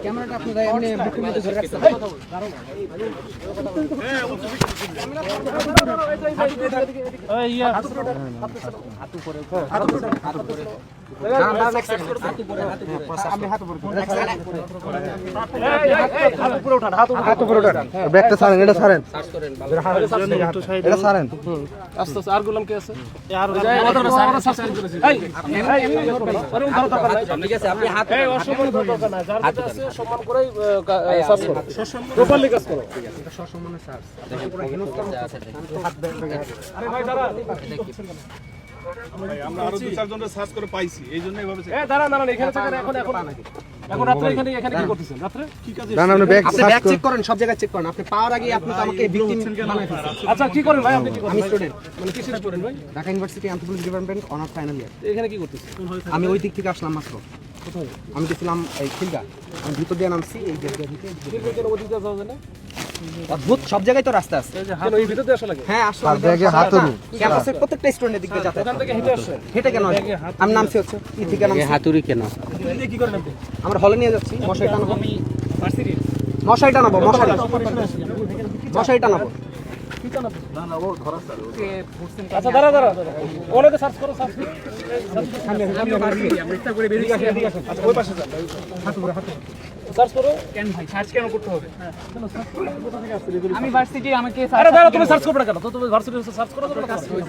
ক্যামেরাটা আপনারা এমনি বুকের মধ্যে ধরে রাখছেন। ব্যাগটা ছাড়েন, এটা ছাড়েন, এটা ছাড়েন। আস্তে আস্তে আর গোলাম কে আছে? সম্মান করে সার্চ করো, প্রপারলি কাজ করো। আমরা আরো 2-4 জনের সার্চ করে পাইছি, এইজন্য এইভাবে দাঁড়ান এখানে এখন রাত্রে এখানে কি করতেছেন? রাত্রে কি কাজ? না আপনি ব্যাগ আপনি ব্যাগ চেক করেন, সব জায়গায় চেক করেন। আপনি পাওয়ার আগে আপনি তো আমাকে ভিকটিম বানাই ফেলছেন। আচ্ছা কি করেন ভাই? আপনি কি করেন? আমি স্টুডেন্ট, মানে কিসের স্টুডেন্ট ভাই? Dhaka university anthropology department honours final year. এখানে কি করতেছেন? আমি ওই দিক থেকে আসলাম মাত্র। কোথায়? আমি গেছিলাম এই খিলগা, আমি ভিতর দিয়ে নামছি এই গেট দিয়ে ঢুকে। ওদিকে যাওয়া যায় না? অদ্ভুত, সব জায়গায় তো রাস্তা আছে। কেন এই ভিতরে আসা লাগে? হ্যাঁ আসলাম। আর ব্যাগে হাতুড়ি। ক্যাম্পাসের প্রত্যেকটা স্টুডেন্টের দিক দিয়ে যাতায়াত ওখান থেকে হেঁটে আসছেন? হেঁটে কেন আসবো? আমি নামছি হচ্ছে ই থেকে নামছি। হাতুড়ি কেন? কি করেন আপনি? আমরা হলে নিয়ে যাচ্ছি, মশারি টানাবো। ভার্সিটি? মশারি টানাবো, মশারি টানাবো। আচ্ছা দাঁড়া ওনাকে সার্চ করো, সার্চ করো। ওই পাশে যান, সার্চ করো। কেন ভাই সার্চ কেন করতে হবে? আমি ভার্সিটি, আমাকে আরে দাঁড়া, তুমি সার্চ করবে না কেন? তো তুমি ভার্সিটি সার্চ করো।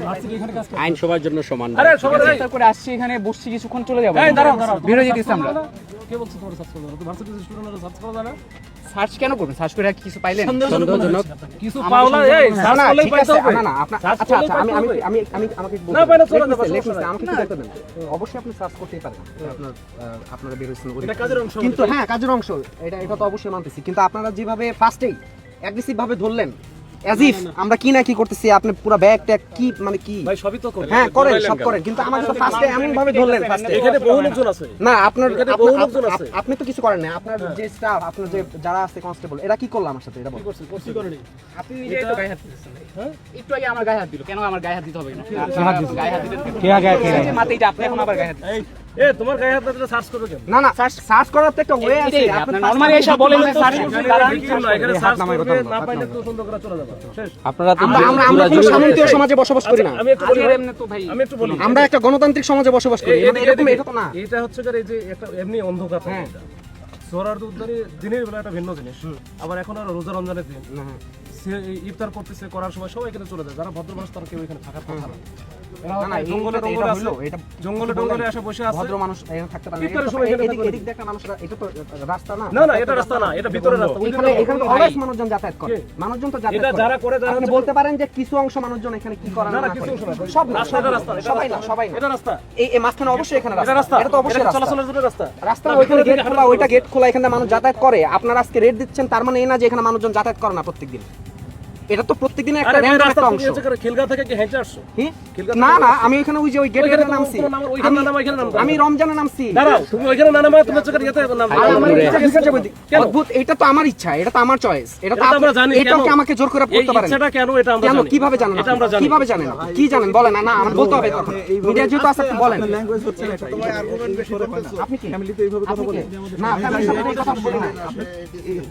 ভার্সিটি এখানে কাজ করো। আইন সবার জন্য সমান। আরে সবাই চেষ্টা করে আসছি, এখানে বসছি, কিছুক্ষণ চলে যাবো। এই দাঁড়াও বের হয়ে যেতেছি আমরা। কে বলছে তোমার সার্চ করো? তো ভার্সিটি স্টুডেন্টরা সার্চ করো না? সার্চ কেন করবেন? সার্চ করে কিছু পাইলেন? সন্দেহজনক কিছু পাওলা এই সার্চ করলেই ঠিক পাইতে আছে, হবে। না না আপনার সার্চ আচ্ছা করলেই আচ্ছা আমি পাইতে আমি হবে। আমি আমি আমাকে না পাইলে চলে যাবে, আমাকে কি দেখতে দেন। অবশ্যই আপনি সার্চ করতেই পারেন, আপনার আপনারা বের হইছেন এটা কাজের অংশ। কিন্তু হ্যাঁ কাজের অংশ, এটা তো অবশ্যই মানতেছি। কিন্তু আপনারা যেভাবে ফার্স্টেই অ্যাগ্রেসিভ ভাবে ধরলেন, অ্যাজ ইফ আমরা কি না কি করতেছি, আপনি পুরো ব্যাগ ট্যাগ কি মানে কি ভাই সবই তো করি। হ্যাঁ করেন, সব করেন, কিন্তু আমাকে তো ফার্স্টে এমন ভাবে ধরলেন। ফার্স্টে এখানে বহু লোকজন আছে। না আপনার এখানে বহু লোকজন আছে। আপনি তো কিছু করেন না। আপনার যে স্টাফ, আপনার যে যারা আছে কনস্টেবল, এরা কি করলো আমার সাথে? এটা কি বল। করছে? করছি করেনি। আপনি নিজেই তো গায়ে হাত দিতেছেন। হ্যাঁ, একটু আগে আমার গায়ে হাত দিল। কেন আমার গায়ে হাত দিতে হবে না? গায়ে হাত দিলেন কেন? কে আগে মাতে এটা আপনি এখন আবার গায়ে হাত দিলেন। এই তোমার গায়ে হাত দিলে সার্চ করবে কেন? না না সার্চ করার তো একটা ওয়ে আছে। এটাই, আপনি আপনি নরমালি এসে বলেন যে সার্চ করতে দাঁড়ান। এখানে সার্চ করবে, না পাইলে তো সুন্দর করে চলে যাবে। শেষ। আপনারা তো আমরা কোনো সামন্তীয় সমাজে বসবাস করি না। আমি একটু বলি ভাই, এমনি তো ভাই আমি একটু বলি। আমরা একটা গণতান্ত্রিক সমাজে বসবাস করি। মানে এরকম এটা তো না। এটা হচ্ছে এই যে একটা এমনি অন্ধকার। হ্যাঁ। সোহরার উদ্দারি দিনের বেলা একটা ভিন্ন জিনিস। আবার এখন আর রোজা রমজানের দিন। সে ইফতার করতেছে, করার সময় সবাই এখানে চলে যায়। যারা ভদ্র মানুষ তারা কেউ এখানে থাকার কথা না। জঙ্গলে এসে বসে আছে। ভদ্র মানুষ এখানে থাকতে পারে না। ইফতারের সময় এখানে এদিক এদিক দেখটা মানুষরা, এটা তো রাস্তা না। না এটা রাস্তা না, এটা ভিতরের রাস্তা। এখানে তো অলওয়েজ মানুষজন যাতায়াত করে। মানুষজন তো যাতায়াত এটা করে। যারা করে, যারা আপনি বলতে পারেন যে কিছু অংশ মানুষজন এখানে কি করে না না কিছু করে। অংশ না। সব না, রাস্তাটা রাস্তা, সবাই না, সবাই না। এটা রাস্তা। এই মাঝখানে অবশ্যই এখানে এটা রাস্তা। এটা তো অবশ্যই রাস্তা। চলাচলের জন্য রাস্তা। রাস্তা ওইখানে গেট খোলা, ওইটা গেট খোলা, এখানে মানুষ যাতায়াত করে। আপনারা আজকে রেট দিচ্ছেন, তার মানে এই না যে এখানে মানুষজন যাতায়াত করে না প্রত্যেকদিন। এটা তো প্রত্যেকদিনের একটা র্যান্ডম একটা অংশ। খিলগা থেকে কি হেঁটে আসছো? না না আমি ওইখানে ওই যে ওই গেটে নামছি। আমি রমজানে নামছি। দাঁড়াও, তুমি ওইখানে না নামা, তুমি হচ্ছে ইয়েতে নামো। অদ্ভুত, এটা তো আমার ইচ্ছা, এটা তো আমার চয়েস। এটা তো আমরা জানি এটাও কি আমাকে জোর করে পড়তে পারেন? ইচ্ছাটা কেন এটা আমরা কেন জানি। কিভাবে জানেন? এটা আমরা জানি। কিভাবে জানেন? কি জানেন বলেন। না আমার বলতে হবে তখন। মিডিয়া যেহেতু আছে আপনি বলেন। তোমার আর্গুমেন্ট বেশি দেখাচ্ছ। আপনি কি ফ্যামিলিতে এইভাবে কথা বলে না ফ্যামিলির সাথে এই কথা বলি না।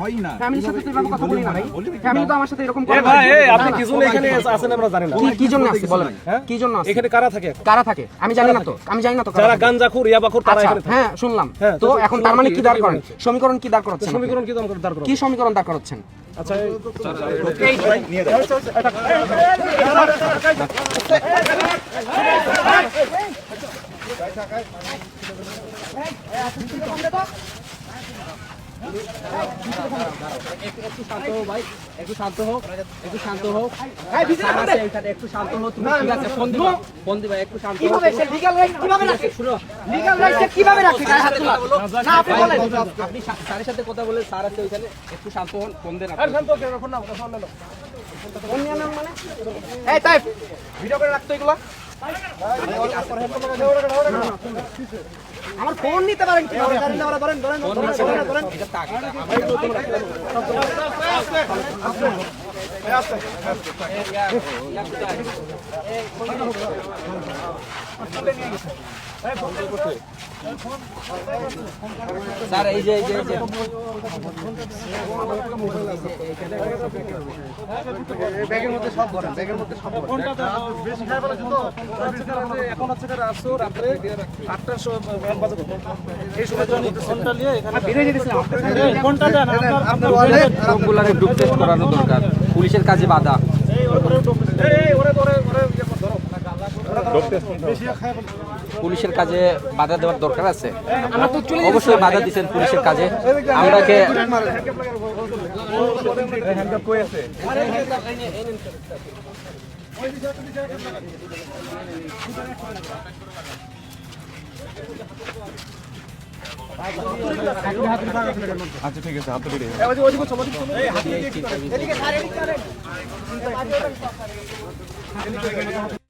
হয় না। ফ্যামিলির সাথে তো এরকম কথা বলি না ভাই। ফ্যামিলি তো আমার সাথে এরকম এ করে না। ভাই, এই আপনি কি জন্য এখানে আছেন আমরা জানি না। কি জন্য আছে বলেন? কি জন্য আছে? এখানে কারা থাকে এখন? কারা থাকে আমি জানি না তো। আমি জানি না তো কারা যারা থাকে। গাঞ্জাখুর, ইয়াবাখুর তারা আচ্ছা, এখানে থাকে। হ্যাঁ শুনলাম। হ্যাঁ, তো তো এখন তার মানে কি দাঁড় করেন? সমীকরণ কি দাঁড় করাচ্ছেন? সমীকরণ কি দাম করে দাঁড় করো? কি সমীকরণ দাঁড় করাচ্ছেন? আচ্ছা একটু শান্ত হও ভাই, একটু শান্ত হোক, একটু শান্ত হোক। একটু শান্ত হও তুমি। ঠিক আছে ফোন দিবা একটু শান্ত হও। কিভাবে সে লিগ্যাল রাইট কিভাবে রাখে? শুনো, লিগ্যাল রাইট কিভাবে রাখে? গায়ে হাত তোলা না, আপনি বলেন। আপনি স্যারের সাথে কথা বলে, স্যার আছে ওইখানে, একটু শান্ত হন, ফোন দেন। আর শান্ত কেন? ফোন নাও, ফোন নাও। ফোন নিয়ে নেন মানে? এই তাই ভিডিও করে রাখতো এগুলা। আমার ফোন নিতে পারেন কি? স্যার এই যে ব্যাগের মধ্যে সব ভরেন, ব্যাগের মধ্যে সব ভরেন। বেশি খাই ফেলেছে তো এখন হচ্ছে আসছো রাত্রে 8টার সময় বাজে এই সময় ফোনটা নিয়ে এখানে ফোনটা দেন আপনার ওয়ালেট সবগুলারে গ্রুপ টেস্ট করানো দরকার, পুলিশের কাজে বাধা। পুলিশের কাজে বাধা দেওয়ার দরকার আছে, অবশ্যই বাধা দিচ্ছেন পুলিশের কাজে। আমরাকে আচ্ছা ঠিক আছে, হাতে বেরিয়ে